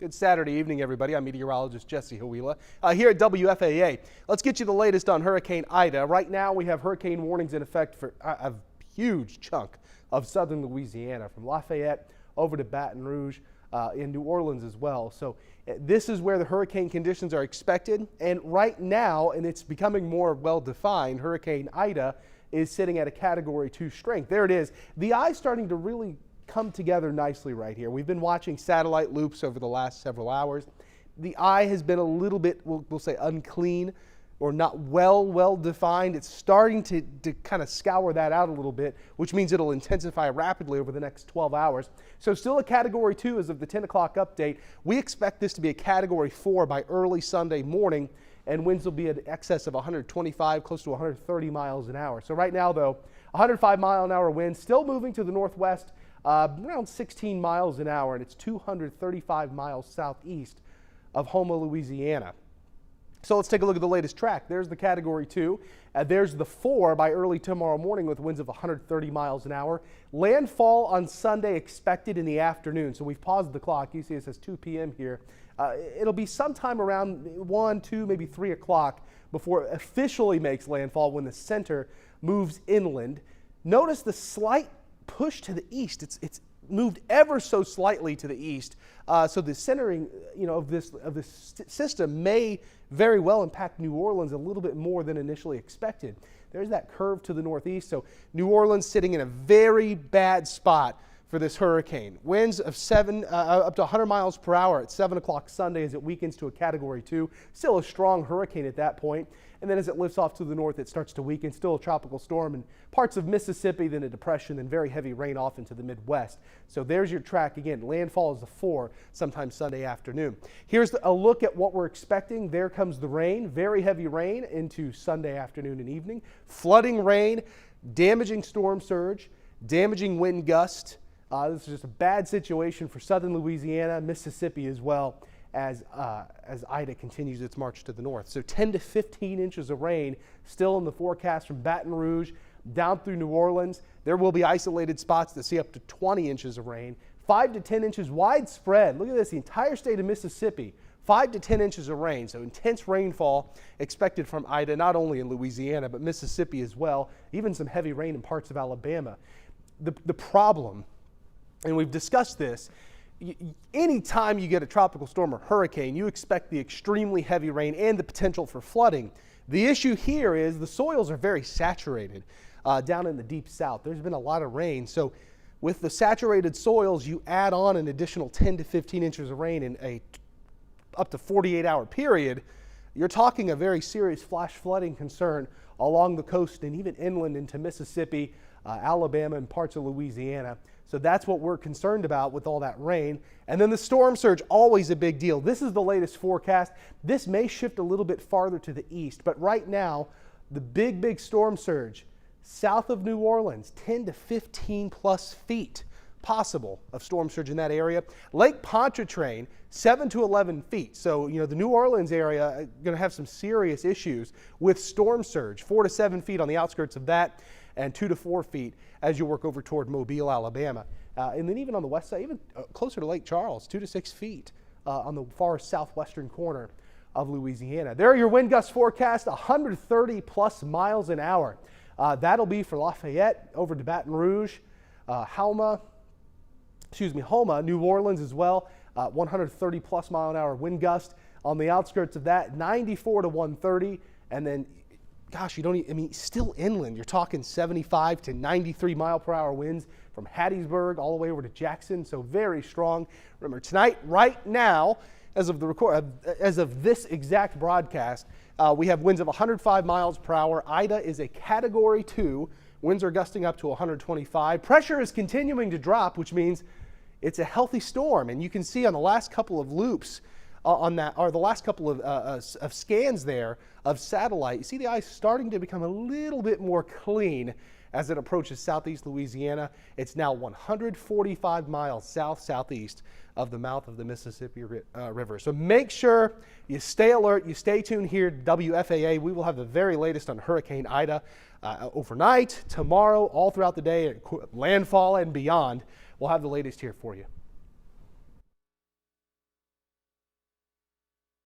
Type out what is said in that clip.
Good Saturday evening, everybody. I'm meteorologist Jesse Hawila here at WFAA. Let's get you the latest on Hurricane Ida. Right now, we have hurricane warnings in effect for a huge chunk of southern Louisiana, from Lafayette over to Baton Rouge, in New Orleans as well. So this is where the hurricane conditions are expected. And right now, and it's becoming more well-defined, Hurricane Ida is sitting at a Category 2 strength. There it is. The eye's starting to really come together nicely right here. We've been watching satellite loops over the last several hours. The eye has been a little bit, we'll say, unclean or not well defined. It's starting to kind of scour that out a little bit, which means it'll intensify rapidly over the next 12 hours. So still a Category 2 as of the 10 o'clock update. We expect this to be a Category 4 by early Sunday morning, and winds will be in excess of 125, close to 130 miles an hour. So right now, though, 105 mile an hour winds, still moving to the northwest, around 16 miles an hour, and it's 235 miles southeast of Houma, Louisiana. So let's take a look at the latest track. There's the Category 2. There's the 4 by early tomorrow morning with winds of 130 miles an hour. Landfall on Sunday expected in the afternoon. So we've paused the clock. You see it says 2 p.m. here. It'll be sometime around 1, 2, maybe 3 o'clock before it officially makes landfall when the center moves inland. Notice the slight push to the east. It's moved ever so slightly to the east. So the centering, of this system may very well impact New Orleans a little bit more than initially expected. There's that curve to the northeast. So New Orleans sitting in a very bad spot for this hurricane. Winds of up to 100 miles per hour at 7 o'clock Sunday as it weakens to a Category 2. Still a strong hurricane at that point. And then as it lifts off to the north, it starts to weaken. Still a tropical storm in parts of Mississippi, then a depression, then very heavy rain off into the Midwest. So there's your track again. Landfall is a 4 sometime Sunday afternoon. Here's a look at what we're expecting. There comes the rain, very heavy rain into Sunday afternoon and evening. Flooding rain, damaging storm surge, damaging wind gust. This is just a bad situation for southern Louisiana, Mississippi as well, as Ida continues its march to the north. So 10 to 15 inches of rain still in the forecast from Baton Rouge down through New Orleans. There will be isolated spots that see up to 20 inches of rain. 5 to 10 inches widespread. Look at this, the entire state of Mississippi. 5 to 10 inches of rain, so intense rainfall expected from Ida, not only in Louisiana, but Mississippi as well. Even some heavy rain in parts of Alabama. The problem, and we've discussed this, anytime you get a tropical storm or hurricane, you expect the extremely heavy rain and the potential for flooding. The issue here is the soils are very saturated down in the deep south. There's been a lot of rain. So with the saturated soils, you add on an additional 10 to 15 inches of rain in a up to 48-hour period. You're talking a very serious flash flooding concern along the coast and even inland into Mississippi, Alabama, and parts of Louisiana. So that's what we're concerned about with all that rain. And then the storm surge, always a big deal. This is the latest forecast. This may shift a little bit farther to the east, but right now, the big storm surge south of New Orleans, 10 to 15 plus feet possible of storm surge in that area. Lake Pontchartrain, 7 to 11 feet. So, the New Orleans area are going to have some serious issues with storm surge, 4 to 7 feet on the outskirts of that, and 2 to 4 feet as you work over toward Mobile, Alabama. And then even on the west side, even closer to Lake Charles, 2 to 6 feet on the far southwestern corner of Louisiana. There are your wind gust forecast, 130 plus miles an hour. That'll be for Lafayette over to Baton Rouge, Houma, New Orleans as well. 130 plus mile an hour wind gust. On the outskirts of that, 94 to 130. And then, gosh, still inland, you're talking 75 to 93 mile per hour winds from Hattiesburg all the way over to Jackson. So very strong. Remember, tonight, right now, as of this exact broadcast, we have winds of 105 miles per hour. Ida is a Category 2. Winds are gusting up to 125. Pressure is continuing to drop, which means it's a healthy storm. And you can see on the last couple of loops the last couple of scans there of satellite, you see the ice starting to become a little bit more clean as it approaches southeast Louisiana. It's now 145 miles southeast of the mouth of the Mississippi River. So make sure you stay alert, you stay tuned here to WFAA. We will have the very latest on Hurricane Ida overnight, tomorrow, all throughout the day, landfall and beyond. We'll have the latest here for you.